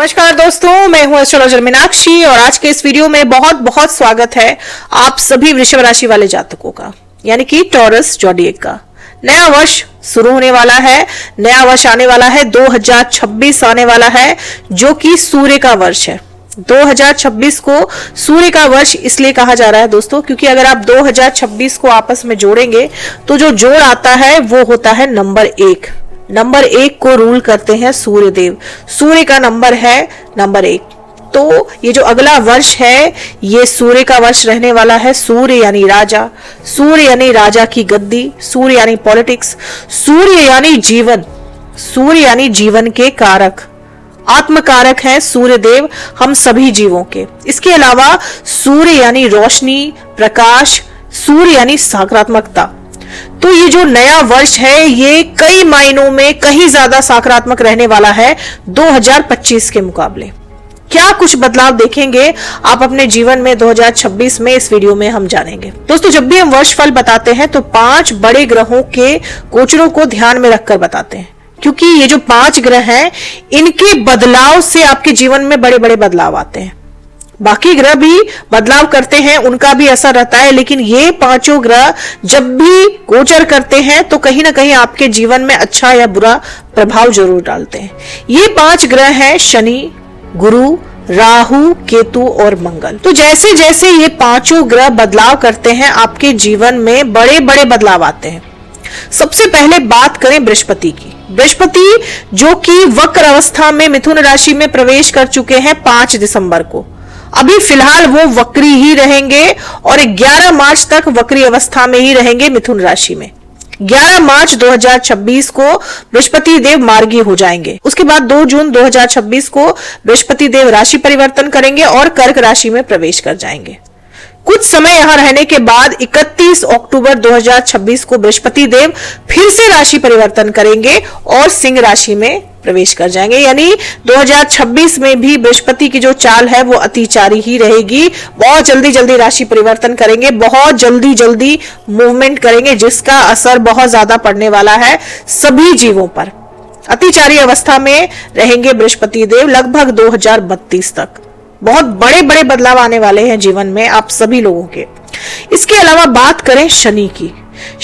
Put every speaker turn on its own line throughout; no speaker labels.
नमस्कार दोस्तों, मैं हूं एस्ट्रोलॉजर मीनाक्षी और आज के इस वीडियो में बहुत बहुत स्वागत है आप सभी वृषभ राशि वाले जातकों का, यानी कि टॉरस ज़ोडिएक का। नया वर्ष शुरू होने वाला है, नया वर्ष आने वाला है, 2026 आने वाला है, जो कि सूर्य का वर्ष है। 2026 को सूर्य का वर्ष इसलिए कहा जा रहा है दोस्तों, क्योंकि अगर आप 2026 को आपस में जोड़ेंगे तो जो जोड़ आता है वो होता है नंबर 1। नंबर 1 को रूल करते हैं सूर्य देव। सूर्य का नंबर है नंबर 1। तो ये जो अगला वर्ष है ये सूर्य का वर्ष रहने वाला है। सूर्य यानी राजा, सूर्य यानी राजा की गद्दी, सूर्य यानी पॉलिटिक्स, सूर्य यानी जीवन, सूर्य यानी जीवन के कारक, आत्मकारक है सूर्य देव हम सभी जीवों के। इसके अलावा सूर्य यानी रोशनी, प्रकाश, सूर्य यानी सकारात्मकता। तो ये जो नया वर्ष है ये कई मायनों में कहीं ज्यादा सकारात्मक रहने वाला है 2025 के मुकाबले। क्या कुछ बदलाव देखेंगे आप अपने जीवन में 2026 में, इस वीडियो में हम जानेंगे। दोस्तों, जब भी हम वर्ष फल बताते हैं तो 5 बड़े ग्रहों के गोचरों को ध्यान में रखकर बताते हैं, क्योंकि ये जो 5 ग्रह हैं इनके बदलाव से आपके जीवन में बड़े बड़े बदलाव आते हैं। बाकी ग्रह भी बदलाव करते हैं, उनका भी असर रहता है, लेकिन ये 5 ग्रह जब भी गोचर करते हैं तो कहीं ना कहीं आपके जीवन में अच्छा या बुरा प्रभाव जरूर डालते हैं। ये 5 ग्रह हैं शनि, गुरु, राहु, केतु और मंगल। तो जैसे जैसे ये 5 ग्रह बदलाव करते हैं आपके जीवन में बड़े बड़े बदलाव आते हैं। सबसे पहले बात करें बृहस्पति की। बृहस्पति जो कि वक्र अवस्था में मिथुन राशि में प्रवेश कर चुके हैं 5 दिसंबर को। अभी फिलहाल वो वक्री ही रहेंगे और 11 मार्च तक वक्री अवस्था में ही रहेंगे मिथुन राशि में। 11 मार्च 2026 को बृहस्पति देव मार्गी हो जाएंगे। उसके बाद 2 जून 2026 को बृहस्पति देव राशि परिवर्तन करेंगे और कर्क राशि में प्रवेश कर जाएंगे। कुछ समय यहां रहने के बाद 31 अक्टूबर 2026 को बृहस्पति देव फिर से राशि परिवर्तन करेंगे और सिंह राशि में प्रवेश कर जाएंगे। यानी 2026 में भी बृहस्पति की जो चाल है वो अतिचारी ही रहेगी। बहुत जल्दी जल्दी राशि परिवर्तन करेंगे, बहुत जल्दी जल्दी मूवमेंट करेंगे, जिसका असर बहुत ज्यादा पड़ने वाला है सभी जीवों पर। अतिचारी अवस्था में रहेंगे बृहस्पति देव लगभग 2032 तक। बहुत बड़े बड़े बदलाव आने वाले हैं जीवन में आप सभी लोगों के। इसके अलावा बात करें शनि की।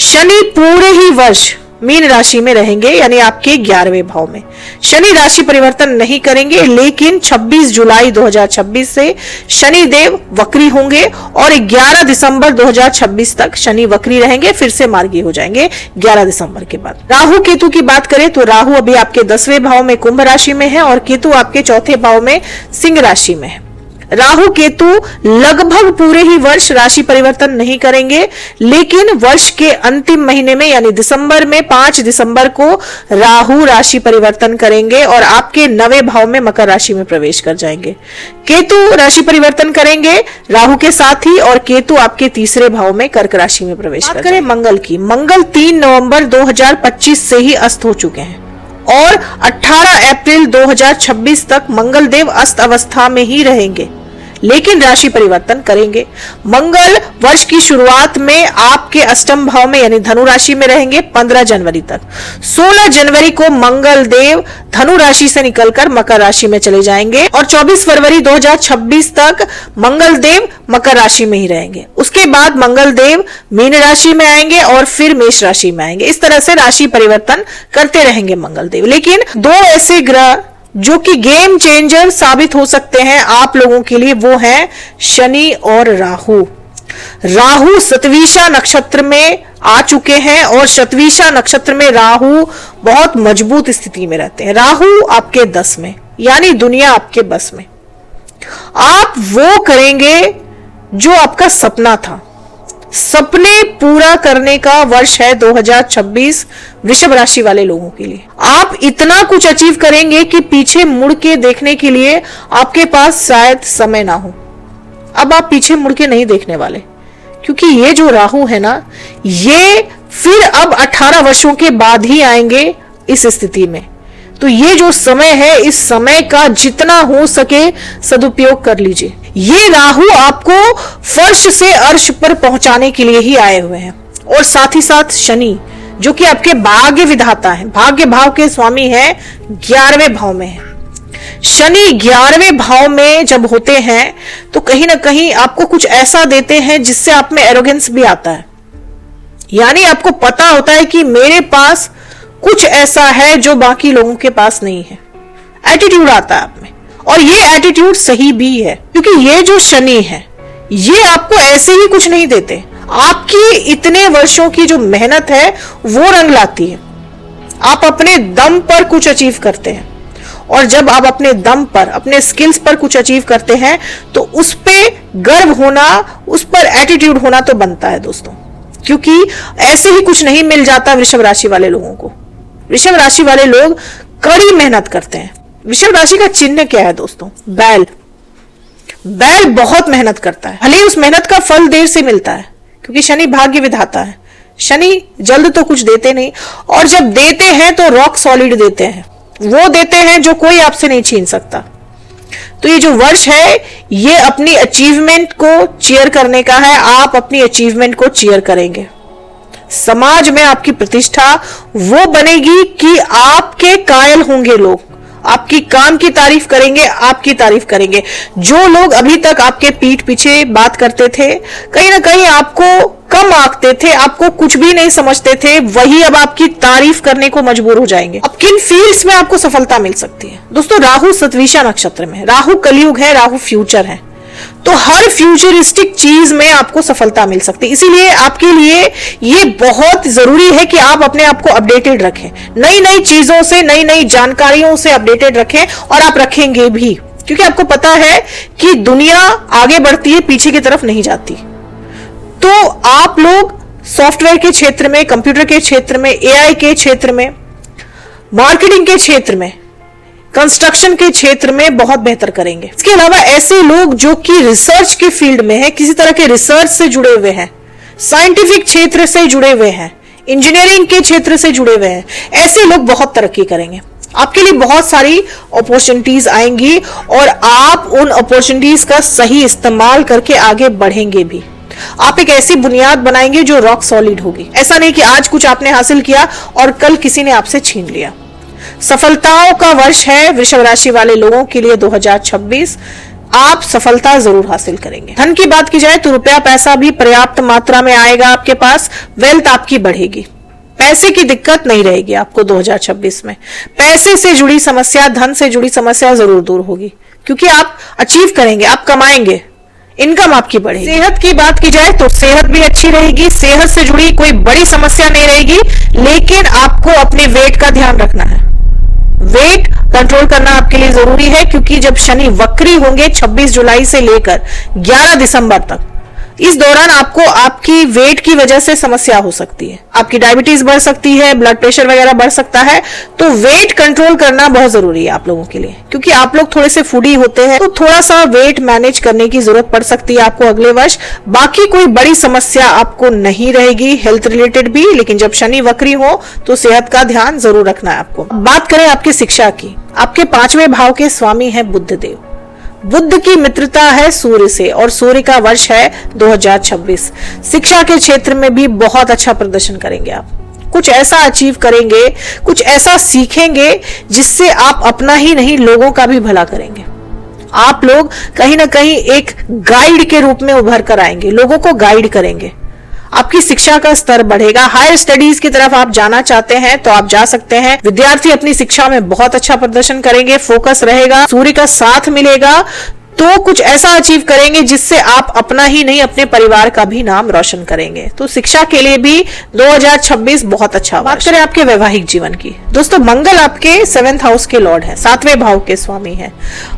शनि पूरे ही वर्ष मीन राशि में रहेंगे, यानी आपके 11वें भाव में। शनि राशि परिवर्तन नहीं करेंगे, लेकिन 26 जुलाई 2026 से शनि देव वक्री होंगे और 11 दिसंबर 2026 तक शनि वक्री रहेंगे, फिर से मार्गी हो जाएंगे 11 दिसंबर के बाद। राहु केतु की बात करें तो राहु अभी आपके 10वें भाव में कुंभ राशि में है और केतु आपके 4थे भाव में सिंह राशि में है। राहु केतु लगभग पूरे ही वर्ष राशि परिवर्तन नहीं करेंगे, लेकिन वर्ष के अंतिम महीने में यानी दिसंबर में 5 दिसंबर को राहु राशि परिवर्तन करेंगे और आपके 9वें भाव में मकर राशि में प्रवेश कर जाएंगे। केतु राशि परिवर्तन करेंगे राहु के साथ ही और केतु आपके 3रे भाव में कर्क राशि में प्रवेश कर जाएंगे। मंगल की। मंगल 3 नवंबर 2025 से ही अस्त हो चुके हैं और 18 अप्रैल 2026 तक मंगल देव अस्त अवस्था में ही रहेंगे, लेकिन राशि परिवर्तन करेंगे। मंगल वर्ष की शुरुआत में आपके अष्टम भाव में यानी धनु राशि में रहेंगे 15 जनवरी तक। 16 जनवरी को मंगल देव धनु राशि से निकलकर मकर राशि में चले जाएंगे और 24 फरवरी 2026 तक मंगल देव मकर राशि में ही रहेंगे। उसके बाद मंगल देव मीन राशि में आएंगे और फिर मेष राशि में आएंगे। इस तरह से राशि परिवर्तन करते रहेंगे मंगल देव। लेकिन 2 ऐसे ग्रह जो कि गेम चेंजर साबित हो सकते हैं आप लोगों के लिए, वो हैं शनि और राहु। राहु शतविशा नक्षत्र में आ चुके हैं और शतविशा नक्षत्र में राहु बहुत मजबूत स्थिति में रहते हैं। राहु आपके 10 में, यानी दुनिया आपके बस में। आप वो करेंगे जो आपका सपना था। सपने पूरा करने का वर्ष है 2026 वृषभ राशि वाले लोगों के लिए। आप इतना कुछ अचीव करेंगे कि पीछे मुड़ के देखने के लिए आपके पास शायद समय ना हो। अब आप पीछे मुड़ के नहीं देखने वाले, क्योंकि ये जो राहु है ना, ये फिर अब 18 वर्षों के बाद ही आएंगे इस स्थिति में। तो ये जो समय है, इस समय का जितना हो सके सदुपयोग कर लीजिए। ये राहु आपको फर्श से अर्श पर पहुंचाने के लिए ही आए हुए हैं। और साथ ही साथ शनि जो कि आपके भाग्य विधाता है, भाग्य भाव के स्वामी है, 11वें भाव में है। शनि 11वें भाव में जब होते हैं तो कहीं ना कहीं आपको कुछ ऐसा देते हैं जिससे आप में एरोगेंस भी आता है। यानी आपको पता होता है कि मेरे पास कुछ ऐसा है जो बाकी लोगों के पास नहीं है। एटीट्यूड आता है आप में, और ये एटीट्यूड सही भी है, क्योंकि ये जो शनि है ये आपको ऐसे ही कुछ नहीं देते। आपकी इतने वर्षों की जो मेहनत है वो रंग लाती है। आप अपने दम पर कुछ अचीव करते हैं, और जब आप अपने दम पर, अपने स्किल्स पर कुछ अचीव करते हैं तो उस पे गर्व होना, उस पर एटीट्यूड होना तो बनता है दोस्तों, क्योंकि ऐसे ही कुछ नहीं मिल जाता वृषभ राशि वाले लोगों को। वृषभ राशि वाले लोग कड़ी मेहनत करते हैं। वृषभ राशि का चिन्ह क्या है दोस्तों? बैल। बैल बहुत मेहनत करता है, भले ही उस मेहनत का फल देर से मिलता है, क्योंकि शनि भाग्य विधाता है। शनि जल्द तो कुछ देते नहीं, और जब देते हैं तो रॉक सॉलिड देते हैं। वो देते हैं जो कोई आपसे नहीं छीन सकता। तो ये जो वर्ष है ये अपनी अचीवमेंट को चीयर करने का है। आप अपनी अचीवमेंट को चीयर करेंगे। समाज में आपकी प्रतिष्ठा वो बनेगी कि आपके कायल होंगे लोग, आपकी काम की तारीफ करेंगे, आपकी तारीफ करेंगे। जो लोग अभी तक आपके पीठ पीछे बात करते थे, कहीं ना कहीं आपको कम आंकते थे, आपको कुछ भी नहीं समझते थे, वही अब आपकी तारीफ करने को मजबूर हो जाएंगे। अब किन फील्ड्स में आपको सफलता मिल सकती है दोस्तों? राहु सतविषा नक्षत्र में, राहु कलयुग है, राहु फ्यूचर है, तो हर फ्यूचरिस्टिक चीज में आपको सफलता मिल सकती है। इसीलिए आपके लिए ये बहुत जरूरी है कि आप अपने आप को अपडेटेड रखें, नई नई चीजों से, नई नई जानकारियों से अपडेटेड रखें, और आप रखेंगे भी, क्योंकि आपको पता है कि दुनिया आगे बढ़ती है, पीछे की तरफ नहीं जाती। तो आप लोग सॉफ्टवेयर के क्षेत्र में, कंप्यूटर के क्षेत्र में, एआई के क्षेत्र में, मार्केटिंग के क्षेत्र में, कंस्ट्रक्शन के क्षेत्र में बहुत बेहतर करेंगे। इसके अलावा ऐसे लोग जो कि रिसर्च के फील्ड में है, किसी तरह के रिसर्च से जुड़े हुए हैं, साइंटिफिक क्षेत्र से जुड़े हुए हैं, इंजीनियरिंग के क्षेत्र से जुड़े हुए हैं, ऐसे लोग बहुत तरक्की करेंगे। आपके लिए बहुत सारी अपॉर्चुनिटीज आएंगी, और आप उन अपॉर्चुनिटीज का सही इस्तेमाल करके आगे बढ़ेंगे भी। आप एक ऐसी बुनियाद बनाएंगे जो रॉक सॉलिड होगी। ऐसा नहीं कि आज कुछ आपने हासिल किया और कल किसी ने आपसे छीन लिया। सफलताओं का वर्ष है वृषभ राशि वाले लोगों के लिए 2026। आप सफलता जरूर हासिल करेंगे। धन की बात की जाए तो रुपया पैसा भी पर्याप्त मात्रा में आएगा आपके पास। वेल्थ आपकी बढ़ेगी, पैसे की दिक्कत नहीं रहेगी आपको 2026 में। पैसे से जुड़ी समस्या, धन से जुड़ी समस्या जरूर दूर होगी, क्योंकि आप अचीव करेंगे, आप कमाएंगे, इनकम आपकी बढ़ेगी। सेहत की बात की जाए तो सेहत भी अच्छी रहेगी, सेहत से जुड़ी कोई बड़ी समस्या नहीं रहेगी, लेकिन आपको अपने वेट का ध्यान रखना है। वेट कंट्रोल करना आपके लिए जरूरी है, क्योंकि जब शनि वक्री होंगे 26 जुलाई से लेकर 11 दिसंबर तक, इस दौरान आपको आपकी वेट की वजह से समस्या हो सकती है। आपकी डायबिटीज बढ़ सकती है, ब्लड प्रेशर वगैरह बढ़ सकता है। तो वेट कंट्रोल करना बहुत जरूरी है आप लोगों के लिए, क्योंकि आप लोग थोड़े से फूडी होते हैं, तो थोड़ा सा वेट मैनेज करने की जरूरत पड़ सकती है आपको अगले वर्ष। बाकी कोई बड़ी समस्या आपको नहीं रहेगी हेल्थ रिलेटेड भी, लेकिन जब शनि वक्री हो तो सेहत का ध्यान जरूर रखना है आपको। बात करें आपकी शिक्षा की, आपके 5वें भाव के स्वामी है बुध देव। बुध की मित्रता है सूर्य से, और सूर्य का वर्ष है 2026। शिक्षा के क्षेत्र में भी बहुत अच्छा प्रदर्शन करेंगे आप। कुछ ऐसा अचीव करेंगे, कुछ ऐसा सीखेंगे जिससे आप अपना ही नहीं लोगों का भी भला करेंगे। आप लोग कहीं ना कहीं एक गाइड के रूप में उभर कर आएंगे, लोगों को गाइड करेंगे। आपकी शिक्षा का स्तर बढ़ेगा। हायर स्टडीज की तरफ आप जाना चाहते हैं तो आप जा सकते हैं। विद्यार्थी अपनी शिक्षा में बहुत अच्छा प्रदर्शन करेंगे, फोकस रहेगा, सूर्य का साथ मिलेगा, तो कुछ ऐसा अचीव करेंगे जिससे आप अपना ही नहीं अपने परिवार का भी नाम रोशन करेंगे। तो शिक्षा के लिए भी 2026 बहुत अच्छा। बात करें आपके वैवाहिक जीवन की, दोस्तों मंगल आपके 7th हाउस के लॉर्ड है, 7वें भाव के स्वामी है।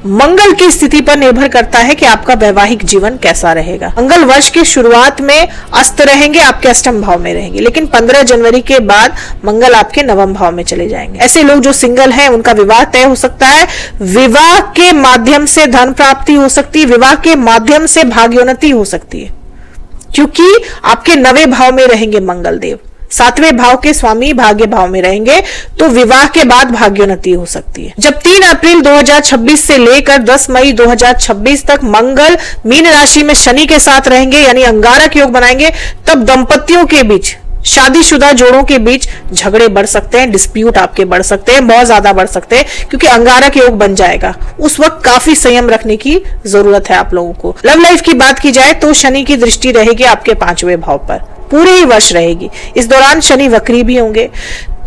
मंगल की स्थिति पर निर्भर करता है कि आपका वैवाहिक जीवन कैसा रहेगा। मंगल वर्ष की शुरुआत में अस्त रहेंगे, आपके अष्टम भाव में रहेंगे, लेकिन 15 जनवरी के बाद मंगल आपके 9वें भाव में चले जाएंगे। ऐसे लोग जो सिंगल हैं उनका विवाह तय हो सकता है। विवाह के माध्यम से धन प्राप्ति हो सकती है, विवाह के माध्यम से भाग्योन्नति हो सकती है, क्योंकि आपके 9वें भाव में रहेंगे मंगल देव। 7वें भाव के स्वामी भाग्य भाव में रहेंगे, तो विवाह के बाद भाग्योन्नति हो सकती है। जब 3 अप्रैल 2026 से लेकर 10 मई 2026 तक मंगल मीन राशि में शनि के साथ रहेंगे, यानी अंगारक योग बनाएंगे, तब दंपतियों के बीच शादीशुदा जोड़ों के बीच झगड़े बढ़ सकते हैं, डिस्प्यूट आपके बढ़ सकते हैं, बहुत ज्यादा बढ़ सकते हैं, क्योंकि अंगारक योग बन जाएगा। उस वक्त काफी संयम रखने की जरूरत है आप लोगों को। लव लाइफ की बात की जाए तो शनि की दृष्टि रहेगी आपके 5वें भाव पर, पूरे ही वर्ष रहेगी। इस दौरान शनि वक्री भी होंगे।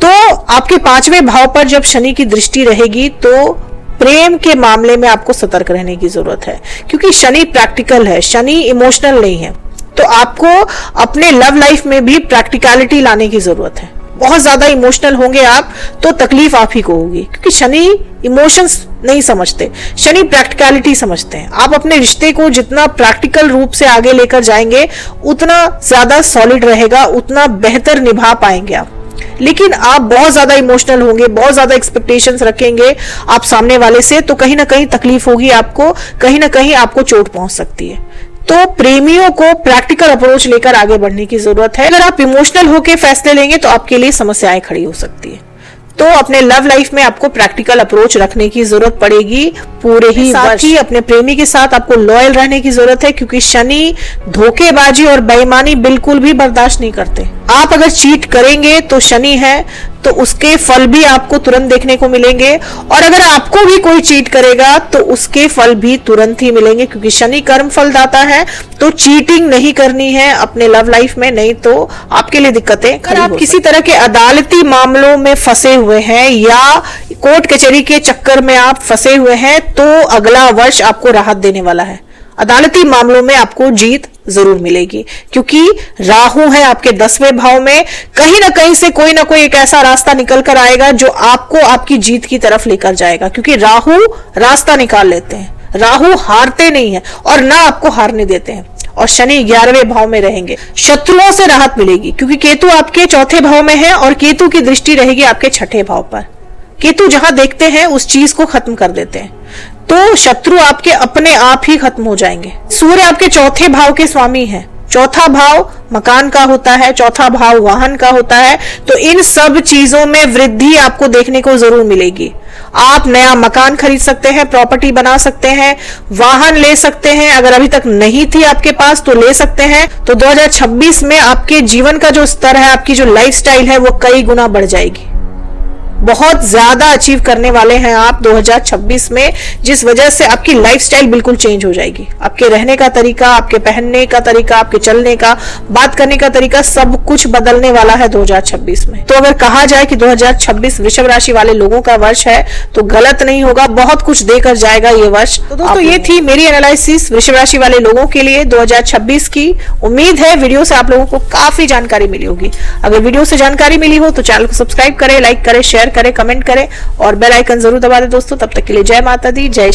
तो आपके 5वें भाव पर जब शनि की दृष्टि रहेगी तो प्रेम के मामले में आपको सतर्क रहने की जरूरत है, क्योंकि शनि प्रैक्टिकल है, शनि इमोशनल नहीं है। तो आपको अपने लव लाइफ में भी प्रैक्टिकलिटी लाने की जरूरत है। बहुत ज्यादा इमोशनल होंगे आप तो तकलीफ आप ही को होगी, क्योंकि शनि इमोशंस नहीं समझते, शनि प्रैक्टिकलिटी समझते हैं। आप अपने रिश्ते को जितना प्रैक्टिकल रूप से आगे लेकर जाएंगे उतना ज्यादा सॉलिड रहेगा, उतना बेहतर निभा पाएंगे आप। लेकिन आप बहुत ज्यादा इमोशनल होंगे, बहुत ज्यादा एक्सपेक्टेशंस रखेंगे आप सामने वाले से, तो कहीं ना कहीं तकलीफ होगी आपको, कहीं ना कहीं आपको चोट पहुंच सकती है। तो प्रेमियों को प्रैक्टिकल अप्रोच लेकर आगे बढ़ने की जरूरत है। अगर आप इमोशनल होकर फैसले लेंगे तो आपके लिए समस्याएं खड़ी हो सकती है। तो अपने लव लाइफ में आपको प्रैक्टिकल अप्रोच रखने की जरूरत पड़ेगी पूरे ही वर्ष। अपने प्रेमी के साथ आपको लॉयल रहने की जरूरत है, क्योंकि शनि धोखेबाजी और बेईमानी बिल्कुल भी बर्दाश्त नहीं करते। आप अगर चीट करेंगे तो शनि है, तो उसके फल भी आपको तुरंत देखने को मिलेंगे, और अगर आपको भी कोई चीट करेगा तो उसके फल भी तुरंत ही मिलेंगे, क्योंकि शनि कर्म फलदाता है। तो चीटिंग नहीं करनी है अपने लव लाइफ में, नहीं तो आपके लिए दिक्कतें। अगर आप किसी तरह के अदालती मामलों में फंसे हुए हैं या कोर्ट कचहरी के चक्कर में आप फंसे हुए हैं, तो अगला वर्ष आपको राहत देने वाला है। अदालती मामलों में आपको जीत जरूर मिलेगी, क्योंकि राहु है आपके 10वें भाव में। कहीं ना कहीं से कोई ना कोई एक ऐसा रास्ता निकल कर आएगा जो आपको आपकी जीत की तरफ लेकर जाएगा, क्योंकि राहु रास्ता निकाल लेते हैं, राहु हारते नहीं है और ना आपको हारने देते हैं। और शनि 11वें भाव में रहेंगे, शत्रुओं से राहत मिलेगी, क्योंकि केतु आपके 4थे भाव में है और केतु की दृष्टि रहेगी आपके 6ठे भाव पर। केतु जहां देखते हैं उस चीज को खत्म कर देते हैं, तो शत्रु आपके अपने आप ही खत्म हो जाएंगे। सूर्य आपके 4थे भाव के स्वामी हैं। 4था भाव मकान का होता है, 4था भाव वाहन का होता है, तो इन सब चीजों में वृद्धि आपको देखने को जरूर मिलेगी। आप नया मकान खरीद सकते हैं, प्रॉपर्टी बना सकते हैं, वाहन ले सकते हैं। अगर अभी तक नहीं थी आपके पास तो ले सकते हैं। तो 2026 में आपके जीवन का जो स्तर है, आपकी जो लाइफस्टाइल है, वो कई गुना बढ़ जाएगी। बहुत ज्यादा अचीव करने वाले हैं आप 2026 में, जिस वजह से आपकी लाइफस्टाइल बिल्कुल चेंज हो जाएगी। आपके रहने का तरीका, आपके पहनने का तरीका, आपके चलने का, बात करने का तरीका, सब कुछ बदलने वाला है 2026 में। तो अगर कहा जाए कि 2026 वृषभ राशि वाले लोगों का वर्ष है तो गलत नहीं होगा, बहुत कुछ देकर जाएगा ये वर्ष। तो दोस्तों ये थी मेरी एनालिसिस वृषभ राशि वाले लोगों के लिए 2026 की। उम्मीद है वीडियो से आप लोगों को काफी जानकारी मिली होगी। अगर वीडियो से जानकारी मिली हो तो चैनल को सब्सक्राइब करें, लाइक करें, शेयर करें, कमेंट करें और बेल आइकन जरूर दबा दें दोस्तों। तब तक के लिए जय माता दी, जय